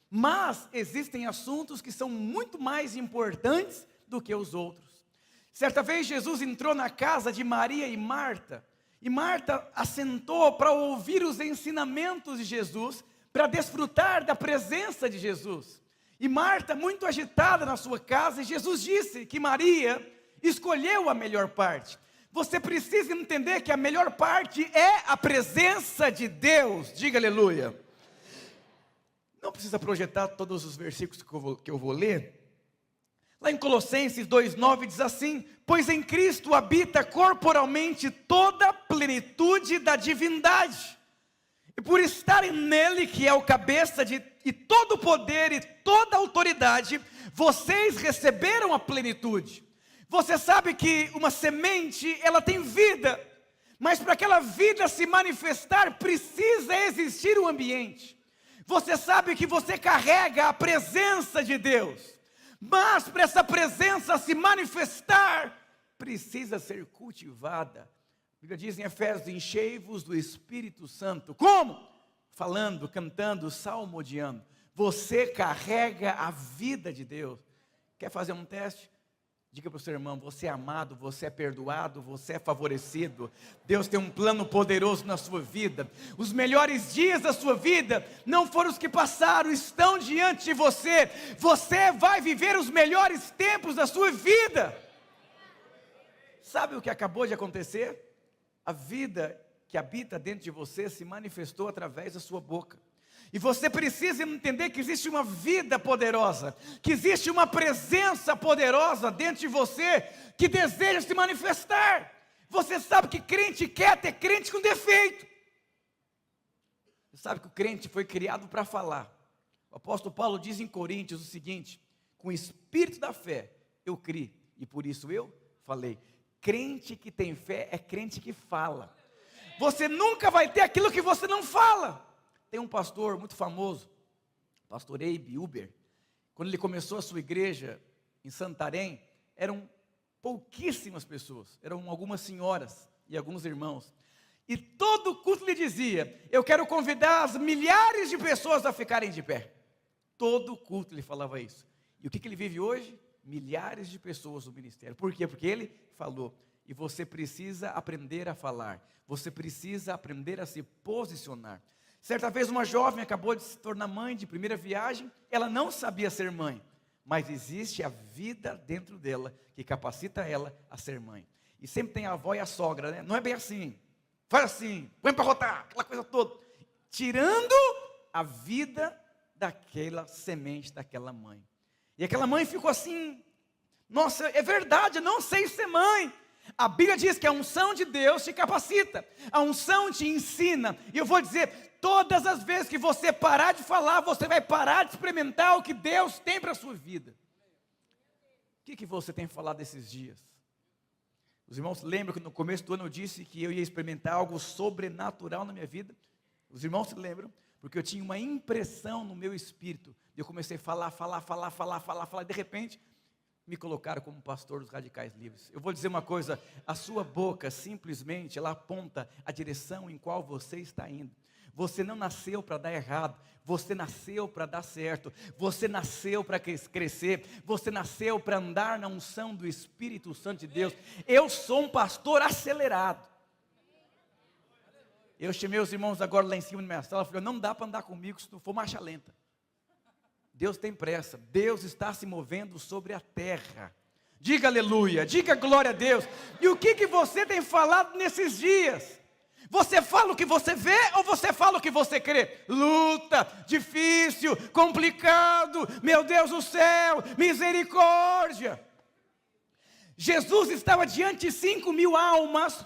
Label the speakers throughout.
Speaker 1: Mas existem assuntos que são muito mais importantes do que os outros. Certa vez Jesus entrou na casa de Maria e Marta assentou para ouvir os ensinamentos de Jesus, para desfrutar da presença de Jesus. E Marta, muito agitada na sua casa, e Jesus disse que Maria escolheu a melhor parte. Você precisa entender que a melhor parte é a presença de Deus. Diga aleluia. Não precisa projetar todos os versículos que eu vou ler. Lá em Colossenses 2,9 diz assim: pois em Cristo habita corporalmente toda a plenitude da divindade. E por estarem nele, que é o cabeça e todo o poder e toda a autoridade, vocês receberam a plenitude. Você sabe que uma semente, ela tem vida, mas para aquela vida se manifestar, precisa existir um ambiente. Você sabe que você carrega a presença de Deus, mas para essa presença se manifestar, precisa ser cultivada. A Bíblia diz em Efésios: enchei-vos do Espírito Santo. Como? Falando, cantando, salmodiando. Você carrega a vida de Deus. Quer fazer um teste? Diga para o seu irmão: você é amado, você é perdoado, você é favorecido. Deus tem um plano poderoso na sua vida. Os melhores dias da sua vida não foram os que passaram, estão diante de você. Você vai viver os melhores tempos da sua vida. Sabe o que acabou de acontecer? A vida que habita dentro de você se manifestou através da sua boca. E você precisa entender que existe uma vida poderosa, que existe uma presença poderosa dentro de você, que deseja se manifestar. Você sabe que crente quer ter crente com defeito. Você sabe que o crente foi criado para falar. O apóstolo Paulo diz em Coríntios o seguinte: com o espírito da fé eu criei, e por isso eu falei. Crente que tem fé é crente que fala. Você nunca vai ter aquilo que você não fala. Tem um pastor muito famoso, pastor Abe Uber. Quando ele começou a sua igreja em Santarém, eram pouquíssimas pessoas, eram algumas senhoras e alguns irmãos. E todo culto ele dizia: eu quero convidar as milhares de pessoas a ficarem de pé. Todo culto ele falava isso. E o que ele vive hoje? Milhares de pessoas no ministério. Por quê? Porque ele falou. E você precisa aprender a falar. Você precisa aprender a se posicionar. Certa vez uma jovem acabou de se tornar mãe de primeira viagem. Ela não sabia ser mãe, mas existe a vida dentro dela que capacita ela a ser mãe. E sempre tem a avó e a sogra, né? Não é bem assim. Faz assim, põe para rotar, aquela coisa toda. Tirando a vida daquela semente, daquela mãe. E aquela mãe ficou assim: nossa, é verdade, eu não sei ser mãe. A Bíblia diz que a unção de Deus te capacita, a unção te ensina. E eu vou dizer, todas as vezes que você parar de falar, você vai parar de experimentar o que Deus tem para a sua vida. O que você tem falado esses dias? Os irmãos lembram que no começo do ano eu disse que eu ia experimentar algo sobrenatural na minha vida? Os irmãos se lembram? Porque eu tinha uma impressão no meu espírito. Eu comecei a falar, e de repente me colocaram como pastor dos Radicais Livres. Eu vou dizer uma coisa: a sua boca simplesmente ela aponta a direção em qual você está indo. Você não nasceu para dar errado, você nasceu para dar certo, você nasceu para crescer, você nasceu para andar na unção do Espírito Santo de Deus. Eu sou um pastor acelerado. Eu chamei os irmãos agora lá em cima da minha sala, falei: não dá para andar comigo se não for marcha lenta. Deus tem pressa, Deus está se movendo sobre a terra. Diga aleluia, diga glória a Deus. E o que você tem falado nesses dias? Você fala o que você vê ou você fala o que você crê? Luta, difícil, complicado, meu Deus do céu, misericórdia. Jesus estava diante de 5.000 almas,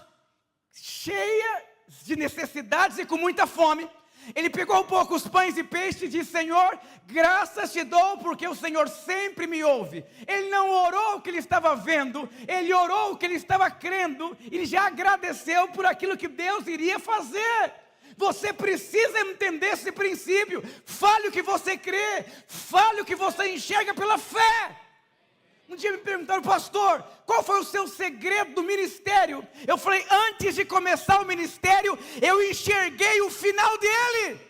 Speaker 1: cheias de necessidades e com muita fome. Ele pegou um pouco os pães e peixes e disse: Senhor, graças te dou porque o Senhor sempre me ouve. Ele não orou o que ele estava vendo, ele orou o que ele estava crendo. Ele já agradeceu por aquilo que Deus iria fazer. Você precisa entender esse princípio. Fale o que você crê, fale o que você enxerga pela fé. Um dia me perguntaram: pastor, qual foi o seu segredo do ministério? Eu falei: antes de começar o ministério, eu enxerguei o final dele.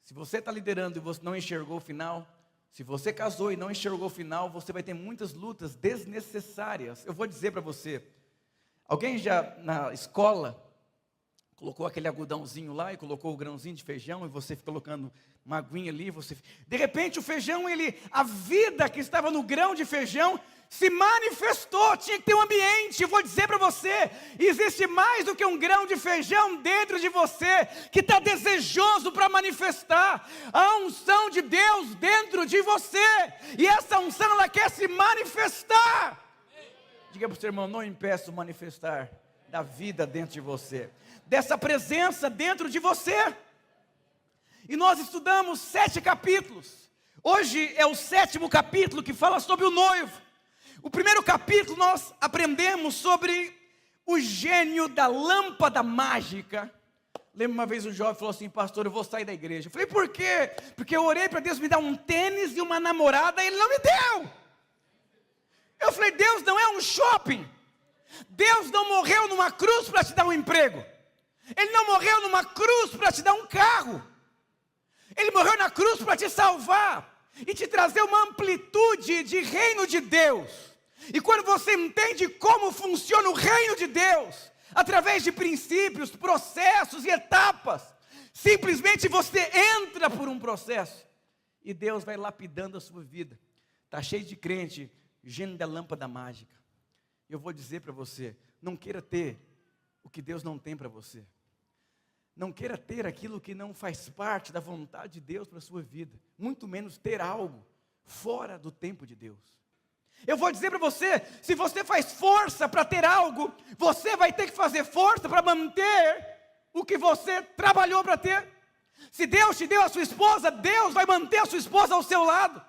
Speaker 1: Se você está liderando e você não enxergou o final, se você casou e não enxergou o final, você vai ter muitas lutas desnecessárias. Eu vou dizer para você, alguém já na escola colocou aquele algodãozinho lá e colocou o grãozinho de feijão e você fica colocando uma aguinha ali, de repente o feijão, a vida que estava no grão de feijão se manifestou, tinha que ter um ambiente. Eu vou dizer para você, existe mais do que um grão de feijão dentro de você, que está desejoso para manifestar a unção de Deus dentro de você, e essa unção ela quer se manifestar. Diga para o seu irmão, não impeça o manifestar da vida dentro de você, dessa presença dentro de você. E nós estudamos 7 capítulos, hoje é o 7º capítulo que fala sobre o noivo. O primeiro capítulo nós aprendemos sobre o gênio da lâmpada mágica. Lembra uma vez um jovem falou assim: pastor, eu vou sair da igreja. Eu falei, por quê? Porque eu orei para Deus me dar um tênis e uma namorada e Ele não me deu. Eu falei, Deus não é um shopping. Deus não morreu numa cruz para te dar um emprego. Ele não morreu numa cruz para te dar um carro. Ele morreu na cruz para te salvar e te trazer uma amplitude de reino de Deus. E quando você entende como funciona o reino de Deus, através de princípios, processos e etapas, simplesmente você entra por um processo e Deus vai lapidando a sua vida. Está cheio de crente, gênio da lâmpada mágica. Eu vou dizer para você, não queira ter o que Deus não tem para você. Não queira ter aquilo que não faz parte da vontade de Deus para a sua vida. Muito menos ter algo fora do tempo de Deus. Eu vou dizer para você, se você faz força para ter algo, você vai ter que fazer força para manter o que você trabalhou para ter. Se Deus te deu a sua esposa, Deus vai manter a sua esposa ao seu lado.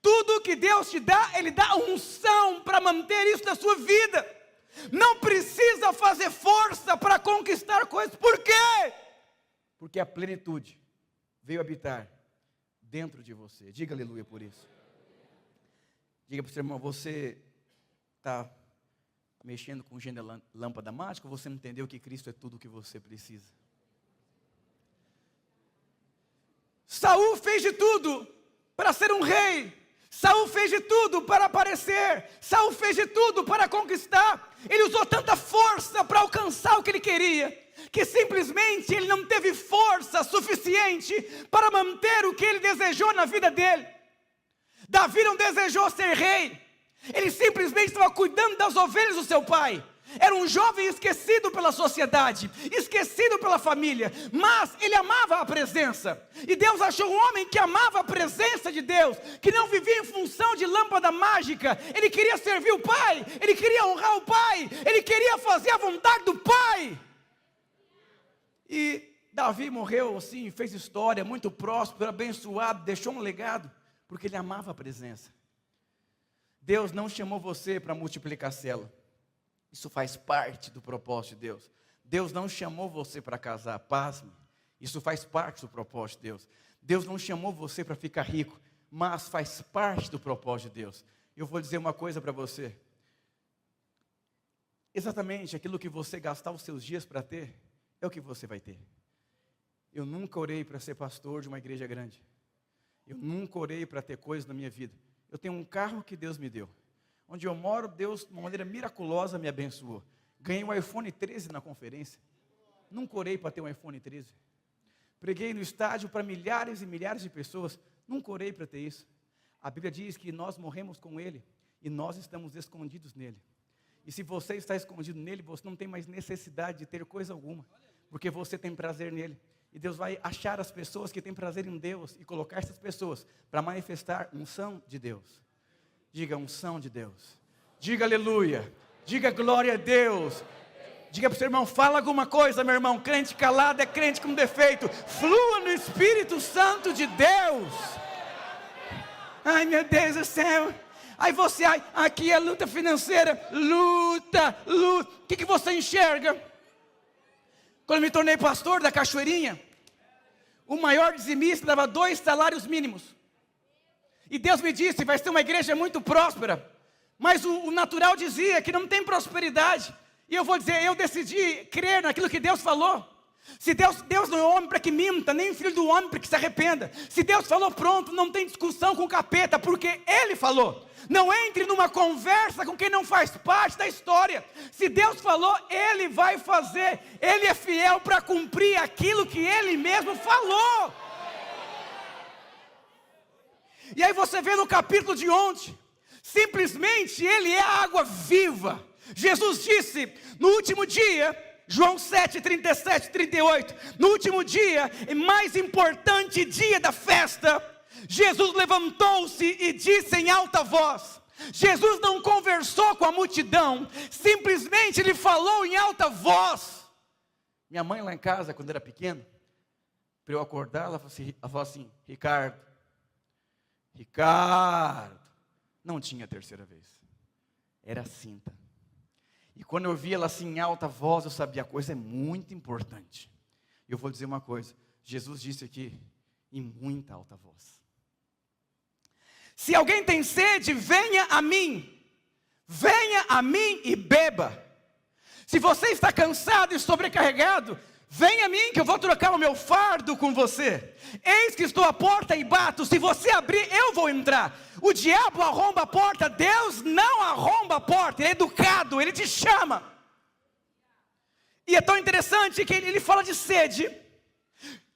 Speaker 1: Tudo que Deus te dá, Ele dá unção para manter isso na sua vida. Não precisa fazer força para conquistar coisas. Por quê? Porque a plenitude veio habitar dentro de você. Diga aleluia por isso. Diga para o seu irmão, você está mexendo com gênio da lâmpada mágica, ou você não entendeu que Cristo é tudo o que você precisa? Saul fez de tudo para ser um rei. Saul fez de tudo para aparecer. Saul fez de tudo para conquistar. Ele usou tanta força para alcançar o que ele queria, que simplesmente ele não teve força suficiente para manter o que ele desejou na vida dele. Davi não desejou ser rei. Ele simplesmente estava cuidando das ovelhas do seu pai. Era um jovem esquecido pela sociedade, esquecido pela família, mas ele amava a presença. E Deus achou um homem que amava a presença de Deus, que não vivia em função de lâmpada mágica. Ele queria servir o pai, ele queria honrar o pai, ele queria fazer a vontade do pai. E Davi morreu assim, fez história, muito próspero, abençoado, deixou um legado, porque ele amava a presença. Deus não chamou você para multiplicar célula. Isso faz parte do propósito de Deus. Deus não chamou você para casar, pasme. Isso faz parte do propósito de Deus. Deus não chamou você para ficar rico, mas faz parte do propósito de Deus. Eu vou dizer uma coisa para você. Exatamente aquilo que você gastar os seus dias para ter, é o que você vai ter. Eu nunca orei para ser pastor de uma igreja grande. Eu nunca orei para ter coisas na minha vida. Eu tenho um carro que Deus me deu. Onde eu moro, Deus, de uma maneira miraculosa, me abençoou. Ganhei um iPhone 13 na conferência. Nunca orei para ter um iPhone 13. Preguei no estádio para milhares e milhares de pessoas. Nunca orei para ter isso. A Bíblia diz que nós morremos com Ele e nós estamos escondidos nele. E se você está escondido nele, você não tem mais necessidade de ter coisa alguma, porque você tem prazer nele. E Deus vai achar as pessoas que têm prazer em Deus e colocar essas pessoas para manifestar unção de Deus. Diga unção de Deus. Diga aleluia. Diga glória a Deus. Diga para o seu irmão, fala alguma coisa, meu irmão. Crente calado é crente com defeito. Flua no Espírito Santo de Deus. Ai, meu Deus do céu. Aí você, aqui é luta financeira. Luta. O que você enxerga? Quando me tornei pastor da Cachoeirinha, o maior dizimista dava 2 salários mínimos. E Deus me disse, vai ser uma igreja muito próspera. Mas o natural dizia que não tem prosperidade. E eu vou dizer, eu decidi crer naquilo que Deus falou. Se Deus não é homem para que minta, nem filho do homem para que se arrependa. Se Deus falou, pronto, não tem discussão com o capeta, porque Ele falou. Não entre numa conversa com quem não faz parte da história. Se Deus falou, Ele vai fazer. Ele é fiel para cumprir aquilo que Ele mesmo falou. E aí você vê no capítulo de ontem, simplesmente Ele é a água viva. Jesus disse, no último dia, João 7, 37, 38, no último dia, e mais importante dia da festa, Jesus levantou-se e disse em alta voz. Jesus não conversou com a multidão, simplesmente Ele falou em alta voz. Minha mãe lá em casa, quando era pequena, para eu acordar, ela falou assim, Ricardo, não tinha terceira vez, era cinta. E quando eu vi ela assim em alta voz, eu sabia, a coisa é muito importante. Eu vou dizer uma coisa, Jesus disse aqui, em muita alta voz. Se alguém tem sede, venha a mim e beba. Se você está cansado e sobrecarregado, venha a mim que eu vou trocar o meu fardo com você. Eis que estou à porta e bato, se você abrir, eu vou entrar. O diabo arromba a porta, Deus não arromba a porta, Ele é educado, Ele te chama. E é tão interessante que ele fala de sede.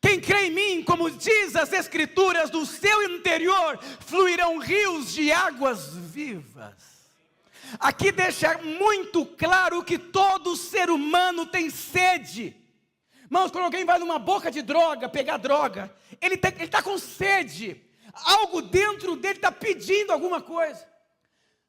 Speaker 1: Quem crê em mim, como diz as Escrituras, do seu interior fluirão rios de águas vivas. Aqui deixa muito claro que todo ser humano tem sede. Irmãos, quando alguém vai numa boca de droga, pegar droga, ele está com sede. Algo dentro dele está pedindo alguma coisa.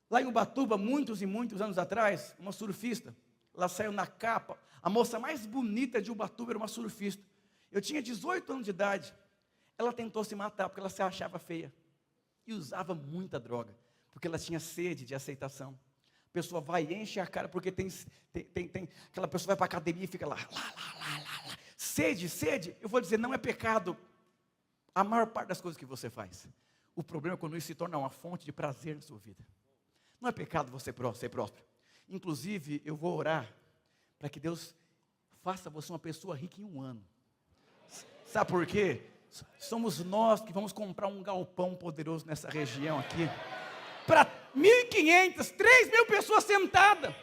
Speaker 1: Lá em Ubatuba, muitos e muitos anos atrás, uma surfista, ela saiu na capa. A moça mais bonita de Ubatuba era uma surfista. Eu tinha 18 anos de idade. Ela tentou se matar porque ela se achava feia. E usava muita droga, porque ela tinha sede de aceitação. A pessoa vai e enche a cara, porque tem aquela pessoa vai para a academia e fica lá. Sede. Eu vou dizer, não é pecado a maior parte das coisas que você faz. O problema é quando isso se torna uma fonte de prazer na sua vida. Não é pecado você ser próspero. Inclusive, eu vou orar para que Deus faça você uma pessoa rica em um ano. Sabe por quê? Somos nós que vamos comprar um galpão poderoso nessa região aqui. Para 1.500, 3.000 pessoas sentadas.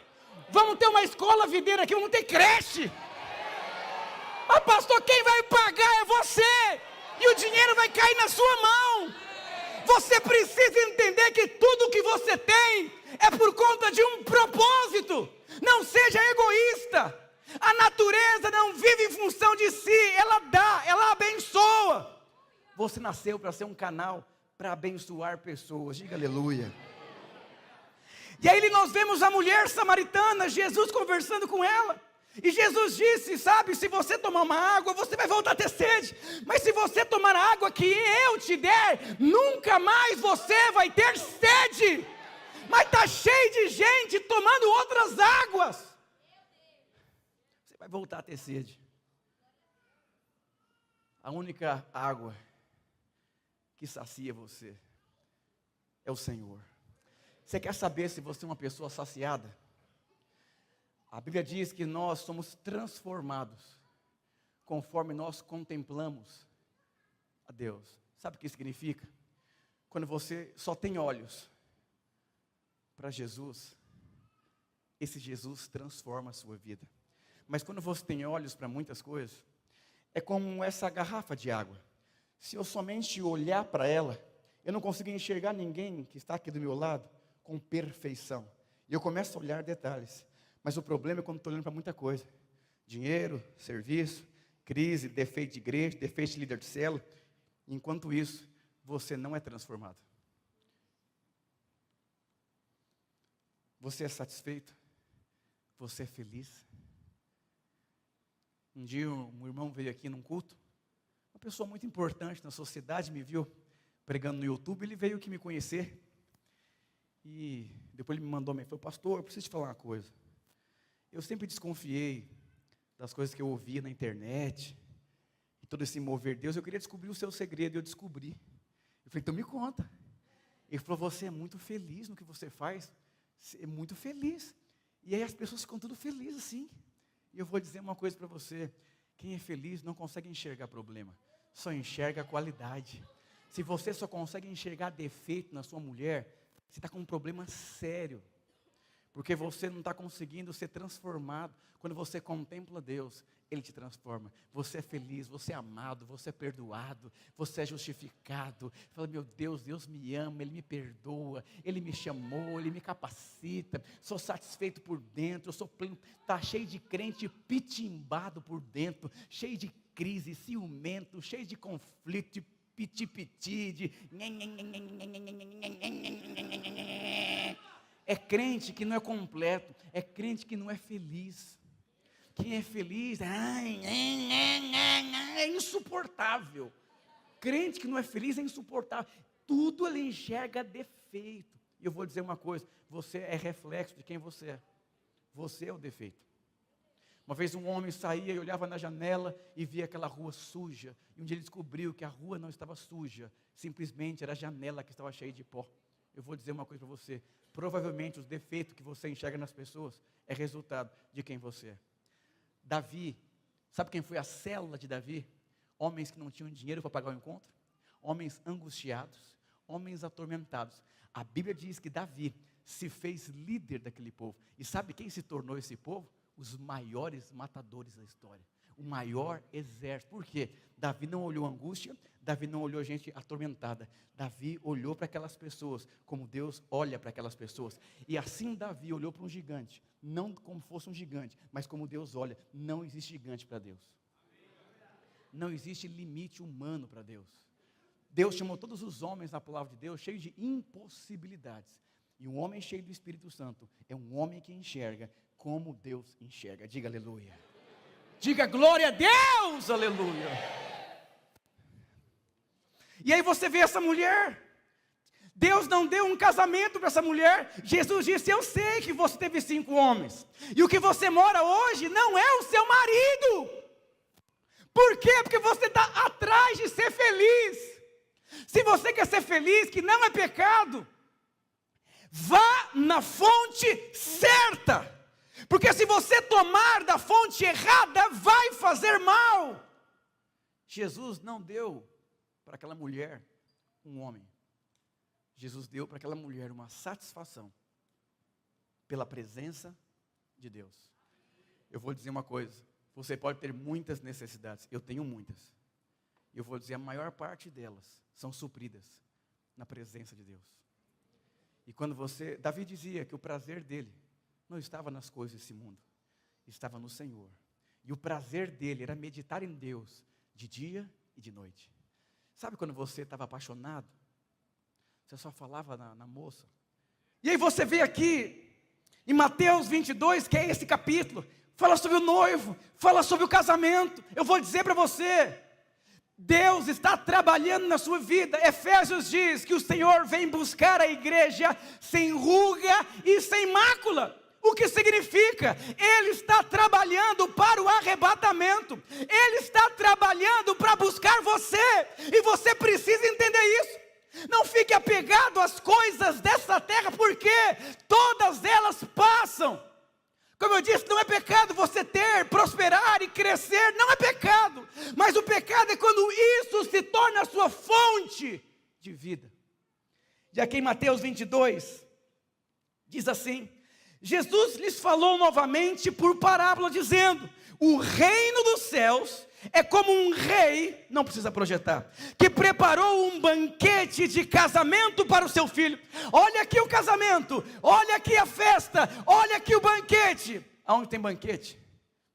Speaker 1: Vamos ter uma escola videira aqui, vamos ter creche. Ah, pastor, quem vai pagar é você. E o dinheiro vai cair na sua mão. Você precisa entender que tudo que você tem é por conta de um propósito. Não seja egoísta. A natureza não vive em função de si, ela dá, ela abençoa. Você nasceu para ser um canal para abençoar pessoas, diga aleluia. E aí nós vemos a mulher samaritana, Jesus conversando com ela. E Jesus disse, sabe, se você tomar uma água, você vai voltar a ter sede. Mas se você tomar a água que eu te der, nunca mais você vai ter sede. Mas está cheio de gente tomando outras águas. Vai voltar a ter sede. A única água que sacia você é o Senhor. Você quer saber se você é uma pessoa saciada? A Bíblia diz que nós somos transformados conforme nós contemplamos a Deus. Sabe o que significa? Quando você só tem olhos para Jesus, esse Jesus transforma a sua vida. Mas quando você tem olhos para muitas coisas, é como essa garrafa de água. Se eu somente olhar para ela, eu não consigo enxergar ninguém que está aqui do meu lado com perfeição. E eu começo a olhar detalhes. Mas o problema é quando estou olhando para muita coisa. Dinheiro, serviço, crise, defeito de igreja, defeito de líder de célula. Enquanto isso, você não é transformado. Você é satisfeito? Você é feliz? Um dia um irmão veio aqui num culto, uma pessoa muito importante na sociedade, me viu pregando no YouTube, ele veio aqui me conhecer, e depois ele me mandou, ele falou, pastor, eu preciso te falar uma coisa, eu sempre desconfiei das coisas que eu ouvia na internet, e todo esse mover de Deus, eu queria descobrir o seu segredo, e eu descobri. Eu falei, então me conta. Ele falou, você é muito feliz no que você faz, você é muito feliz, e aí as pessoas ficam tudo felizes assim. E eu vou dizer uma coisa para você, Quem é feliz não consegue enxergar problema, só enxerga qualidade. Se você só consegue enxergar defeito na sua mulher, você está com um problema sério. Porque você não está conseguindo ser transformado. Quando você contempla Deus, Ele te transforma. Você é feliz, você é amado, você é perdoado, você é justificado. Fala, meu Deus, Deus me ama, Ele me perdoa, Ele me chamou, Ele me capacita. Sou satisfeito por dentro, eu sou pleno. Está cheio de crente pitimbado por dentro, cheio de crise, ciumento, cheio de conflito, de piti-piti, de... É crente que não é completo, é crente que não é feliz. Quem é feliz, é insuportável. Crente que não é feliz é insuportável. Tudo ele enxerga defeito. E eu vou dizer uma coisa, você é reflexo de quem você é. Você é o defeito. Uma vez um homem saía e olhava na janela e via aquela rua suja. E um dia ele descobriu que a rua não estava suja, simplesmente era a janela que estava cheia de pó. Eu vou dizer uma coisa para você, provavelmente os defeitos que você enxerga nas pessoas é resultado de quem você é. Davi, sabe quem foi a célula de Davi? Homens que não tinham dinheiro para pagar o encontro, homens angustiados, homens atormentados. A Bíblia diz que Davi se fez líder daquele povo. E sabe quem se tornou esse povo? Os maiores matadores da história. O maior exército. Por quê? Davi não olhou angústia, Davi não olhou gente atormentada. Davi olhou para aquelas pessoas como Deus olha para aquelas pessoas. E assim Davi olhou para um gigante, não como fosse um gigante, mas como Deus olha. Não existe gigante para Deus. Não existe limite humano para Deus. Deus chamou todos os homens na palavra de Deus cheios de impossibilidades. E um homem cheio do Espírito Santo é um homem que enxerga como Deus enxerga. Diga aleluia. Diga glória a Deus, aleluia. E aí você vê essa mulher. Deus não deu um casamento para essa mulher. Jesus disse, eu sei que você teve 5 homens. E o que você mora hoje não é o seu marido. Por quê? Porque você está atrás de ser feliz. Se você quer ser feliz, que não é pecado, vá na fonte certa. Porque se você tomar da fonte errada, vai fazer mal. Jesus não deu para aquela mulher um homem. Jesus deu para aquela mulher uma satisfação pela presença de Deus. Eu vou dizer uma coisa, você pode ter muitas necessidades, eu tenho muitas. Eu vou dizer, a maior parte delas são supridas na presença de Deus. E quando Davi dizia que o prazer dele não estava nas coisas desse mundo, estava no Senhor. E o prazer dele era meditar em Deus, de dia e de noite. Sabe quando você estava apaixonado? Você só falava na moça. E aí você vê aqui, em Mateus 22, que é esse capítulo, fala sobre o noivo, fala sobre o casamento. Eu vou dizer para você, Deus está trabalhando na sua vida. Efésios diz que o Senhor vem buscar a igreja sem ruga e sem mácula. O que significa? Ele está trabalhando para o arrebatamento. Ele está trabalhando para buscar você. E você precisa entender isso. Não fique apegado às coisas dessa terra, porque todas elas passam. Como eu disse, não é pecado você ter, prosperar e crescer. Não é pecado. Mas o pecado é quando isso se torna a sua fonte de vida. E aqui em Mateus 22, diz assim: Jesus lhes falou novamente por parábola, dizendo: o reino dos céus é como um rei, não precisa projetar, que preparou um banquete de casamento para o seu filho. Olha aqui o casamento, olha aqui a festa, olha aqui o banquete. Aonde tem banquete,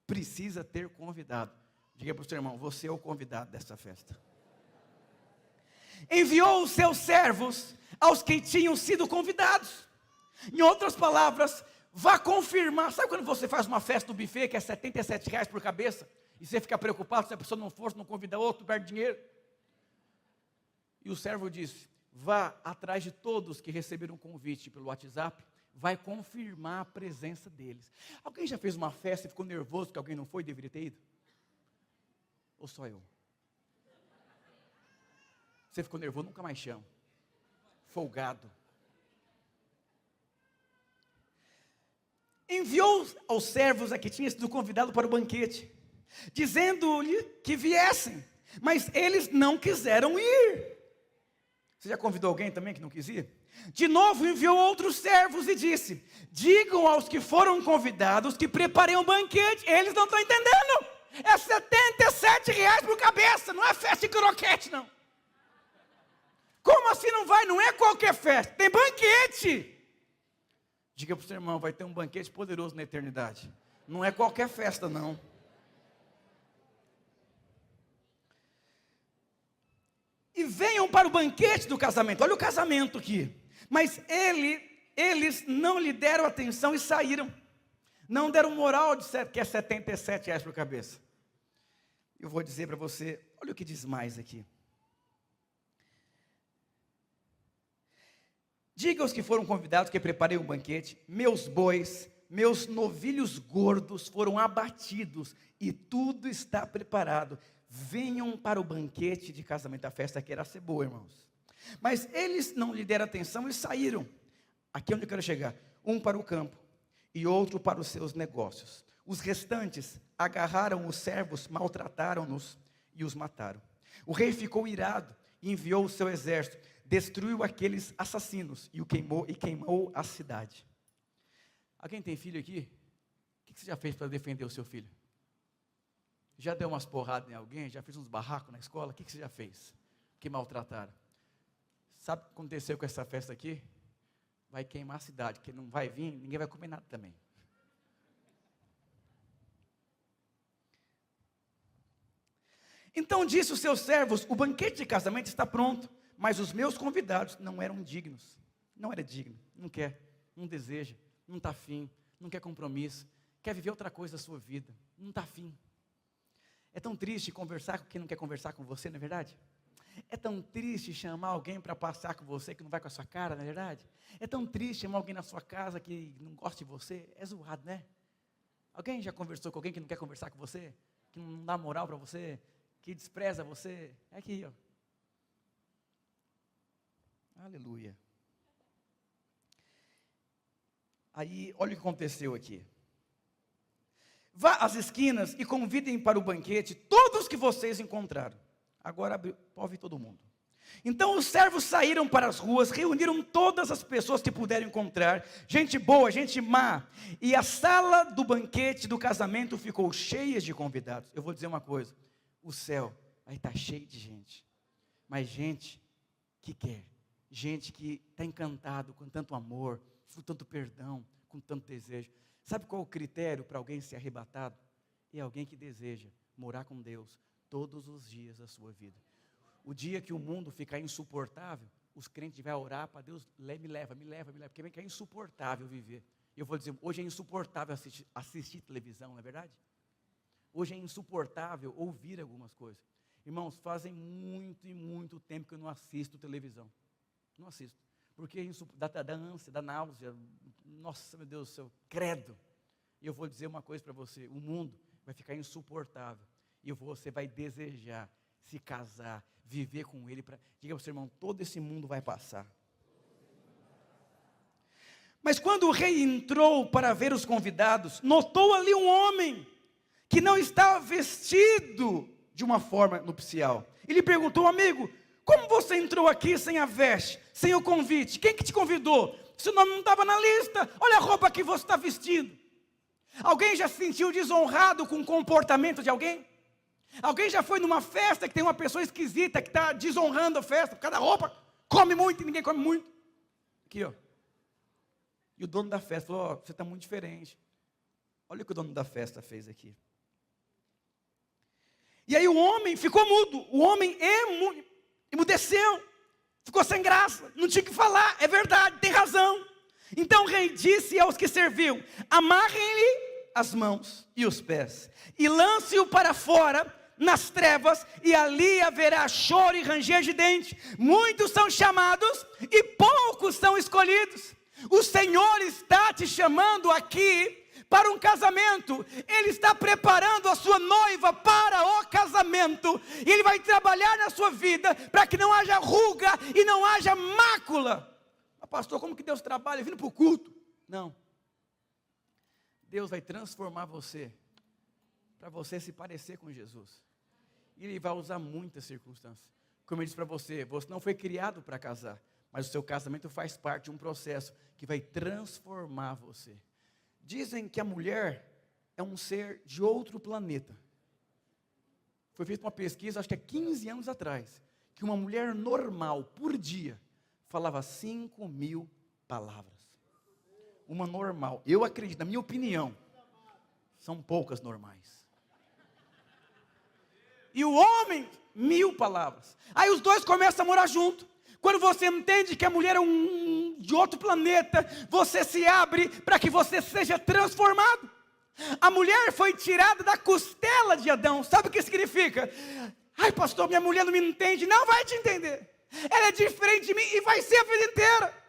Speaker 1: precisa ter convidado. Diga para o seu irmão, você é o convidado dessa festa. Enviou os seus servos aos que tinham sido convidados. Em outras palavras, vá confirmar. Sabe quando você faz uma festa no buffet que é R$77 por cabeça? E você fica preocupado se a pessoa não for, não convida outro, perde dinheiro. E o servo disse: vá atrás de todos que receberam um convite pelo WhatsApp, vai confirmar a presença deles. Alguém já fez uma festa e ficou nervoso que alguém não foi e deveria ter ido? Ou só eu? Você ficou nervoso, nunca mais chama. Folgado. Enviou aos servos a que tinha sido convidado para o banquete. dizendo-lhe que viessem, mas eles não quiseram ir. Você já convidou alguém também que não quis ir? De novo enviou outros servos e disse: digam aos que foram convidados que preparem um banquete. Eles não estão entendendo. É R$ 77 por cabeça, não é festa de croquete não. Como assim não vai? Não é qualquer festa, tem banquete. Diga para o seu irmão, vai ter um banquete poderoso na eternidade. Não é qualquer festa não. E venham para o banquete do casamento. Olha o casamento aqui. Mas eles não lhe deram atenção e saíram. Não deram moral, disseram que é R$ 77 por cabeça. Eu vou dizer para você, olha o que diz mais aqui. Diga aos que foram convidados que preparei um banquete, meus bois, meus novilhos gordos foram abatidos e tudo está preparado. Venham para o banquete de casamento. A festa aqui era ser boa, irmãos. Mas eles não lhe deram atenção e saíram. Aqui é onde eu quero chegar. Um para o campo e outro para os seus negócios. Os restantes agarraram os servos, maltrataram-nos e os mataram. O rei ficou irado e enviou o seu exército, destruiu aqueles assassinos e queimou a cidade. Alguém tem filho aqui? O que você já fez para defender o seu filho? Já deu umas porradas em alguém? Já fez uns barracos na escola? O que você já fez? Que maltrataram? Sabe o que aconteceu com essa festa aqui? Vai queimar a cidade, porque não vai vir, ninguém vai comer nada também. Então disse os seus servos: o banquete de casamento está pronto, mas os meus convidados não eram dignos. Não era digno, não quer, não deseja, não está afim, não quer compromisso, quer viver outra coisa da sua vida, não está afim. É tão triste conversar com quem não quer conversar com você, não é verdade? É tão triste chamar alguém para passar com você que não vai com a sua cara, não é verdade? É tão triste chamar alguém na sua casa que não gosta de você, é zoado, né? Alguém já conversou com alguém que não quer conversar com você? Que não dá moral para você? Que despreza você? É aqui, ó. Aleluia. Aí, olha o que aconteceu aqui. Vá às esquinas e convidem para o banquete todos que vocês encontraram. Agora pode todo mundo. Então os servos saíram para as ruas, reuniram todas as pessoas que puderam encontrar, gente boa, gente má, e a sala do banquete do casamento ficou cheia de convidados. Eu vou dizer uma coisa, o céu vai estar cheio de gente, mas gente que quer, gente que está encantado com tanto amor, com tanto perdão, com tanto desejo. Sabe qual é o critério para alguém ser arrebatado? É alguém que deseja morar com Deus todos os dias da sua vida. O dia que o mundo ficar insuportável, os crentes vão orar para Deus, me leva, porque é insuportável viver. Eu vou dizer, hoje é insuportável assistir televisão, não é verdade? Hoje é insuportável ouvir algumas coisas. Irmãos, fazem muito e muito tempo que eu não assisto televisão. Não assisto. Porque dá ânsia, dá náusea. Nossa, meu Deus do céu, credo. E eu vou dizer uma coisa para você, o mundo vai ficar insuportável. E você vai desejar se casar, viver com ele. Diga para o seu irmão, todo esse mundo vai passar. Mas quando o rei entrou para ver os convidados, notou ali um homem que não estava vestido de uma forma nupcial. Ele perguntou, amigo, como você entrou aqui sem a veste, sem o convite? Quem que te convidou? Seu nome não estava na lista. Olha a roupa que você está vestindo. Alguém já se sentiu desonrado com o comportamento de alguém? Alguém já foi numa festa que tem uma pessoa esquisita que está desonrando a festa por causa da roupa? Come muito e ninguém come muito. Aqui, ó. E o dono da festa falou, ó, você está muito diferente. Olha o que o dono da festa fez aqui. E aí o homem ficou mudo. O homem emudeceu. Ficou sem graça. Não tinha o que falar. É verdade, tem razão. Então o rei disse aos que serviam, amarrem-lhe as mãos e os pés, e lance-o para fora nas trevas, e ali haverá choro e ranger de dente. Muitos são chamados e poucos são escolhidos. O Senhor está te chamando aqui para um casamento. Ele está preparando a sua noiva para o casamento, e Ele vai trabalhar na sua vida para que não haja ruga e não haja mácula. Pastor, como que Deus trabalha vindo para o culto? Não. Deus vai transformar você para você se parecer com Jesus. E Ele vai usar muitas circunstâncias. Como eu disse para você, você não foi criado para casar, mas o seu casamento faz parte de um processo que vai transformar você. Dizem que a mulher é um ser de outro planeta. Foi feita uma pesquisa, acho que há 15 anos atrás, que uma mulher normal, por dia, falava 5.000 palavras. Uma normal. Eu acredito, na minha opinião, são poucas normais. E o homem, 1.000 palavras. Aí os dois começam a morar junto. Quando você entende que a mulher é de outro planeta, você se abre para que você seja transformado. A mulher foi tirada da costela de Adão. Sabe o que significa? Ai, pastor, minha mulher não me entende. Não vai te entender. Ela é diferente de mim e vai ser a vida inteira.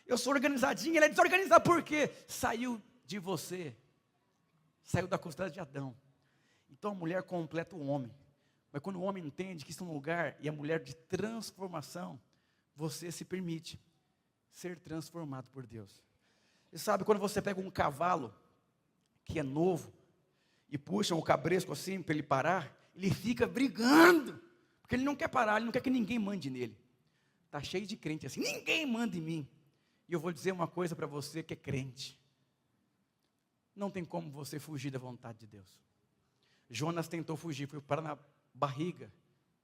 Speaker 1: Eu sou organizadinha, ela é desorganizada. Por quê? Saiu de você. Saiu da costela de Adão. Então a mulher completa o homem. Mas quando o homem entende que isso é um lugar e a mulher de transformação, você se permite ser transformado por Deus. E sabe, quando você pega um cavalo que é novo e puxa o cabresco assim para ele parar, ele fica brigando, porque ele não quer parar, ele não quer que ninguém mande nele. Está cheio de crente assim, ninguém manda em mim. E eu vou dizer uma coisa para você que é crente. Não tem como você fugir da vontade de Deus. Jonas tentou fugir, foi parar na barriga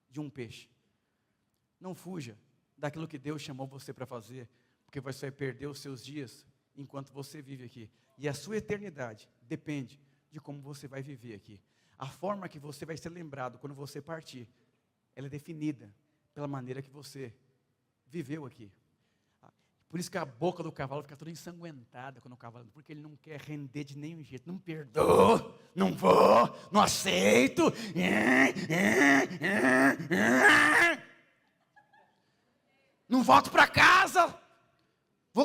Speaker 1: de um peixe. Não fuja daquilo que Deus chamou você para fazer, porque você vai perder os seus dias enquanto você vive aqui. E a sua eternidade depende de como você vai viver aqui. A forma que você vai ser lembrado quando você partir, ela é definida pela maneira que você viveu aqui. Por isso que a boca do cavalo fica toda ensanguentada quando o cavalo, porque ele não quer render de nenhum jeito. Não perdoa, não vou, não aceito. Não volto para casa.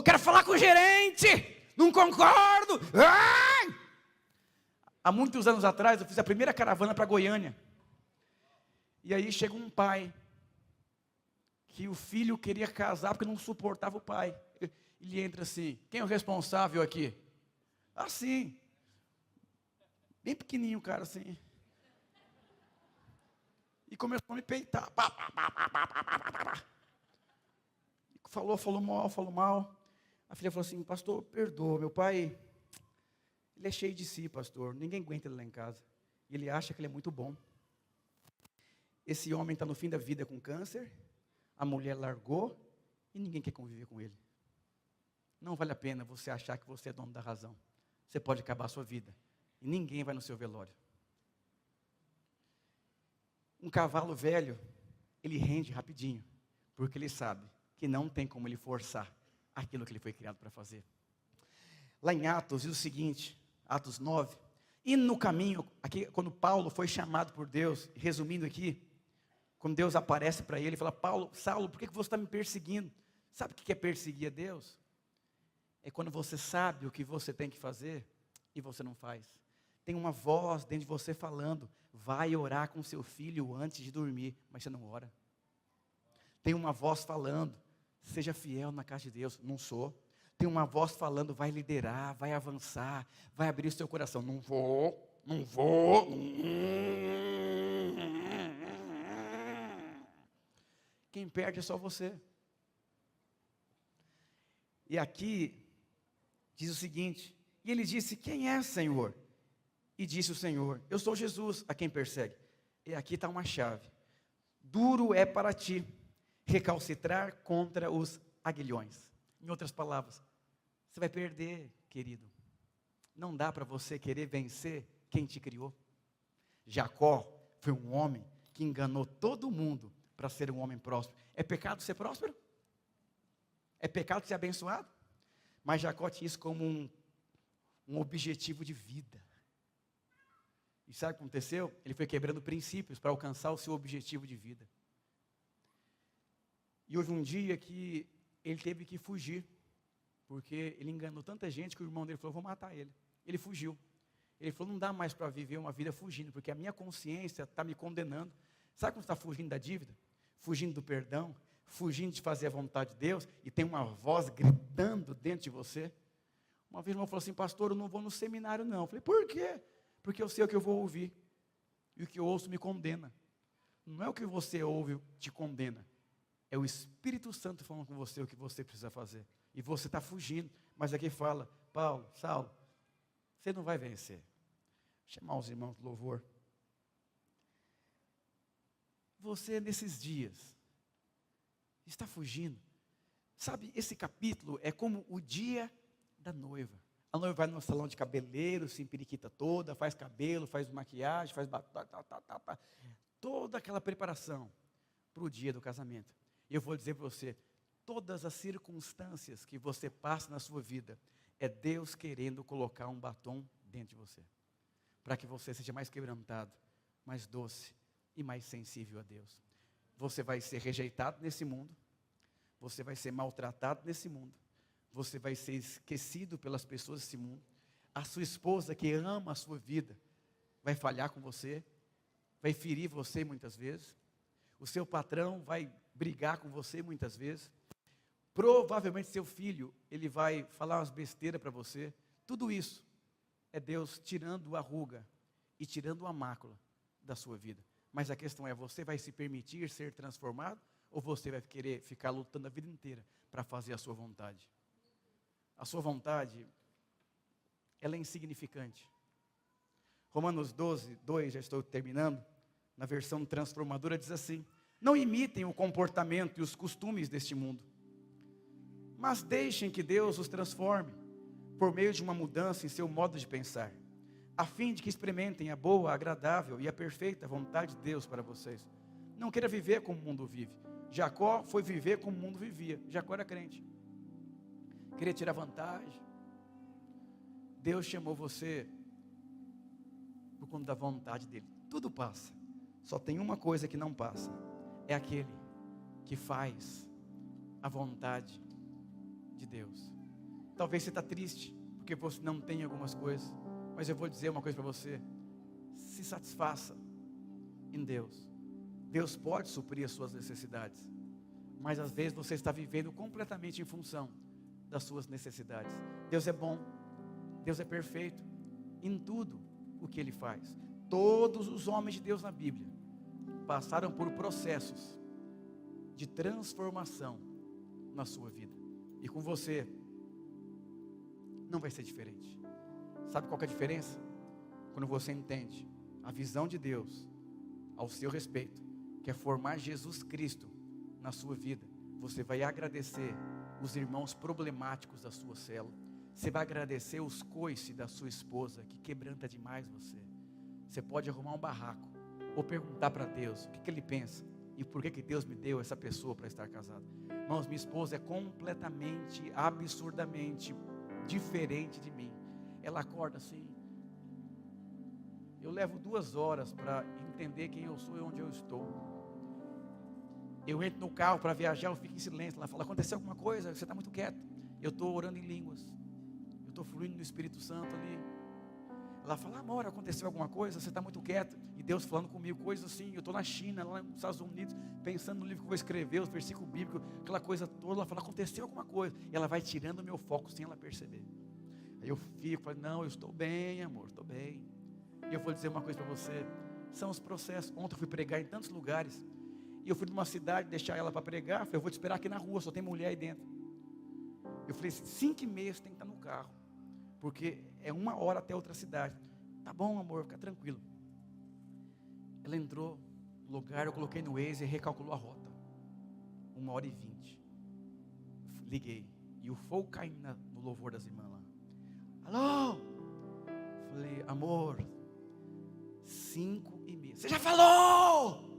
Speaker 1: Quero falar com o gerente. Não concordo. Há muitos anos atrás, eu fiz a primeira caravana para Goiânia. E aí chega um pai, que o filho queria casar porque não suportava o pai. Ele entra assim, quem é o responsável aqui? Assim, bem pequenininho o cara assim. E começou a me peitar. Falou mal. A filha falou assim, pastor, perdoa, meu pai, ele é cheio de si, pastor, ninguém aguenta ele lá em casa. E ele acha que ele é muito bom. Esse homem está no fim da vida com câncer, a mulher largou e ninguém quer conviver com ele. Não vale a pena você achar que você é dono da razão. Você pode acabar a sua vida e ninguém vai no seu velório. Um cavalo velho, ele rende rapidinho, porque ele sabe que não tem como ele forçar aquilo que ele foi criado para fazer. Lá em Atos diz o seguinte, Atos 9, e no caminho, aqui, quando Paulo foi chamado por Deus, resumindo aqui, quando Deus aparece para ele e fala, Saulo, por que você está me perseguindo? Sabe o que é perseguir a Deus? É quando você sabe o que você tem que fazer e você não faz. Tem uma voz dentro de você falando, vai orar com seu filho antes de dormir, mas você não ora. Tem uma voz falando, seja fiel na casa de Deus, não sou. Tem uma voz falando, vai liderar, vai avançar, vai abrir o seu coração, não vou. Quem perde é só você. E aqui diz o seguinte, e ele disse, quem é, Senhor? E disse o Senhor, eu sou Jesus a quem persegue. E aqui está uma chave. Duro é para ti recalcitrar contra os aguilhões. Em outras palavras, você vai perder, querido. Não dá para você querer vencer quem te criou. Jacó foi um homem que enganou todo mundo para ser um homem próspero. É pecado ser próspero? É pecado ser abençoado? Mas Jacó tinha isso como um objetivo de vida. E sabe o que aconteceu? Ele foi quebrando princípios para alcançar o seu objetivo de vida. E houve um dia que ele teve que fugir, porque ele enganou tanta gente que o irmão dele falou, vou matar ele. Ele fugiu. Ele falou, não dá mais para viver uma vida fugindo, porque a minha consciência está me condenando. Sabe quando você está fugindo da dívida? Fugindo do perdão? Fugindo de fazer a vontade de Deus? E tem uma voz gritando dentro de você? Uma vez o irmão falou assim, pastor, eu não vou no seminário não. Eu falei, por quê? Porque eu sei o que eu vou ouvir. E o que eu ouço me condena. Não é o que você ouve te condena. É o Espírito Santo falando com você o que você precisa fazer. E você está fugindo. Mas aqui fala, Paulo, Saulo, você não vai vencer. Chamar os irmãos do louvor. Você nesses dias está fugindo. Sabe, esse capítulo é como o dia da noiva. A noiva vai no salão de cabeleireiro, se emperiquita toda, faz cabelo, faz maquiagem, faz toda aquela preparação para o dia do casamento. E eu vou dizer para você, todas as circunstâncias que você passa na sua vida, é Deus querendo colocar um batom dentro de você, para que você seja mais quebrantado, mais doce e mais sensível a Deus. Você vai ser rejeitado nesse mundo, você vai ser maltratado nesse mundo, você vai ser esquecido pelas pessoas desse mundo, a sua esposa que ama a sua vida, vai falhar com você, vai ferir você muitas vezes, o seu patrão vai brigar com você muitas vezes, provavelmente seu filho, ele vai falar umas besteiras para você, tudo isso é Deus tirando a ruga e tirando a mácula da sua vida. Mas a questão é, você vai se permitir ser transformado ou você vai querer ficar lutando a vida inteira para fazer a sua vontade? A sua vontade, ela é insignificante. Romanos 12, 2, já estou terminando, na versão transformadora diz assim: não imitem o comportamento e os costumes deste mundo, mas deixem que Deus os transforme, por meio de uma mudança em seu modo de pensar, a fim de que experimentem a boa, a agradável e a perfeita vontade de Deus para vocês. Não queira viver como o mundo vive. Jacó foi viver como o mundo vivia. Jacó era crente. Queria tirar vantagem. Deus chamou você por conta da vontade dele. Tudo passa. Só tem uma coisa que não passa. É aquele que faz a vontade de Deus. Talvez você está triste porque você não tem algumas coisas. Mas eu vou dizer uma coisa para você: se satisfaça em Deus. Deus pode suprir as suas necessidades, mas às vezes você está vivendo completamente em função das suas necessidades. Deus é bom, Deus é perfeito em tudo o que Ele faz. Todos os homens de Deus na Bíblia passaram por processos de transformação na sua vida, e com você não vai ser diferente. Sabe qual que é a diferença? Quando você entende a visão de Deus ao seu respeito, que é formar Jesus Cristo na sua vida, você vai agradecer os irmãos problemáticos da sua célula, você vai agradecer os coices da sua esposa, que quebranta demais você. Você pode arrumar um barraco, ou perguntar para Deus, o que Ele pensa, e por que Deus me deu essa pessoa para estar casado. Irmãos, minha esposa é completamente, absurdamente diferente de mim. Ela acorda assim, eu levo 2 horas para entender quem eu sou e onde eu estou. Eu entro no carro para viajar, eu fico em silêncio. Ela fala: aconteceu alguma coisa? Você está muito quieto. Eu estou orando em línguas, eu estou fluindo no Espírito Santo ali. Ela fala: amor, aconteceu alguma coisa? Você está muito quieto. E Deus falando comigo, coisa assim. Eu estou na China, lá nos Estados Unidos, pensando no livro que eu vou escrever, os versículos bíblicos, aquela coisa toda. Ela fala: aconteceu alguma coisa. E ela vai tirando o meu foco sem ela perceber. Aí eu fico, falo: não, eu estou bem, amor, estou bem. E eu vou dizer uma coisa para você: são os processos. Ontem eu fui pregar em tantos lugares, e eu fui numa cidade deixar ela para pregar. Eu falei: eu vou te esperar aqui na rua, só tem mulher aí dentro. Eu falei: 5h30 você tem que estar no carro, porque é 1 hora até outra cidade. Tá bom, amor, fica tranquilo. Ela entrou no lugar, eu coloquei no Waze e recalculou a rota. 1h20. Liguei, e o fogo caindo no louvor das irmãs lá. Alô? Falei: amor, 5h30. Você já falou?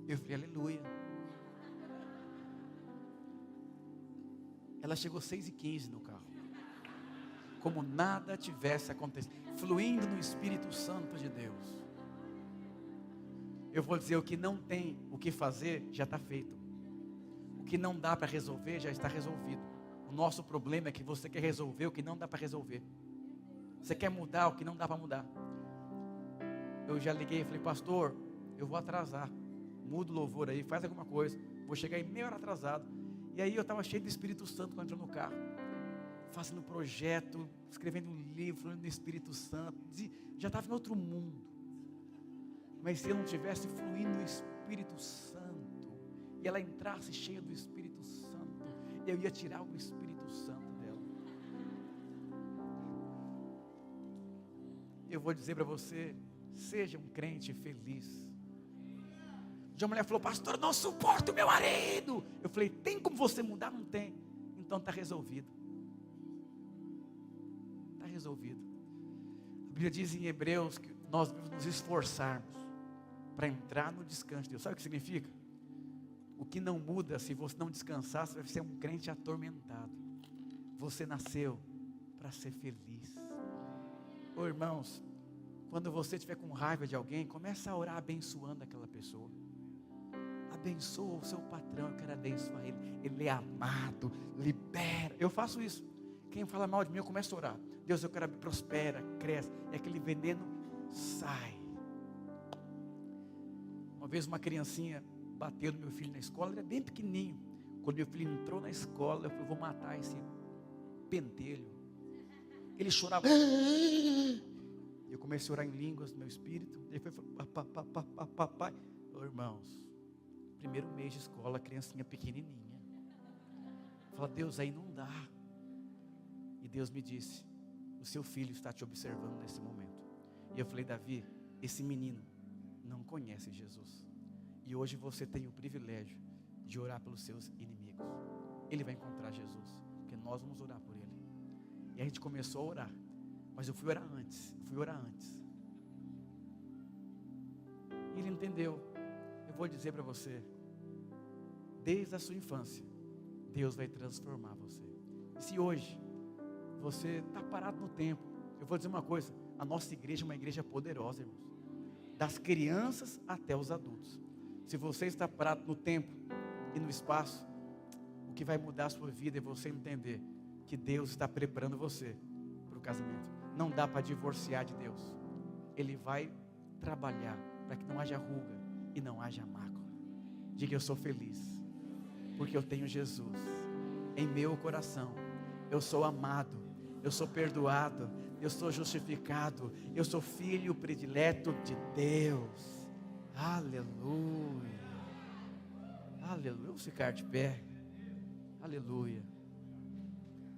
Speaker 1: Eu falei: aleluia. Ela chegou 6h15 no carro, como nada tivesse acontecido, fluindo no Espírito Santo de Deus. Eu vou dizer: o que não tem o que fazer, já está feito. O que não dá para resolver, já está resolvido. O nosso problema é que você quer resolver o que não dá para resolver. Você quer mudar o que não dá para mudar. Eu já liguei e falei: pastor, eu vou atrasar. Muda o louvor aí, faz alguma coisa. Vou chegar em meia hora atrasado. E aí eu estava cheio do Espírito Santo quando entrou no carro. fazendo projeto, escrevendo um livro, falando do Espírito Santo, já estava em outro mundo. Mas se eu não tivesse fluindo o Espírito Santo, e ela entrasse cheia do Espírito Santo, eu ia tirar o Espírito Santo dela. Eu vou dizer para você, seja um crente feliz. A mulher falou: pastor, eu não suporto meu marido. Eu falei: tem como você mudar? Não tem. Então está resolvido. Está resolvido. A Bíblia diz em Hebreus que nós devemos nos esforçarmos para entrar no descanso de Deus. Sabe o que significa? O que não muda, se você não descansar, você vai ser um crente atormentado. Você nasceu para ser feliz. Ô irmãos, quando você estiver com raiva de alguém, começa a orar abençoando aquela pessoa. Abençoa o seu patrão, eu quero abençoar ele. Ele é amado, libera. Eu faço isso. Quem fala mal de mim, eu começo a orar. Deus, eu quero prospera, cresce. E aquele veneno sai. Uma vez uma criancinha bateu no meu filho na escola, ele é bem pequenininho. Quando meu filho entrou na escola, eu falei: vou matar esse pentelho. Ele chorava. Eu comecei a orar em línguas no meu espírito. Ele foi: papai. Oh, irmãos, primeiro mês de escola, criancinha pequenininha. Fala: Deus, aí não dá. E Deus me disse: o seu filho está te observando nesse momento. E eu falei: Davi, esse menino não conhece Jesus. E hoje você tem o privilégio de orar pelos seus inimigos. Ele vai encontrar Jesus, porque nós vamos orar por ele. E a gente começou a orar. Mas eu fui orar antes. E ele entendeu. Eu vou dizer para você, desde a sua infância, Deus vai transformar você. E se hoje você está parado no tempo, eu vou dizer uma coisa: a nossa igreja é uma igreja poderosa, irmãos, das crianças até os adultos. Se você está parado no tempo e no espaço, o que vai mudar a sua vida é você entender que Deus está preparando você para o casamento. Não dá para divorciar de Deus. Ele vai trabalhar para que não haja ruga e não haja mácula. Diga: eu sou feliz porque eu tenho Jesus em meu coração. Eu sou amado, eu sou perdoado, eu sou justificado, eu sou filho predileto de Deus. Aleluia. Aleluia. Vamos ficar de pé. Aleluia.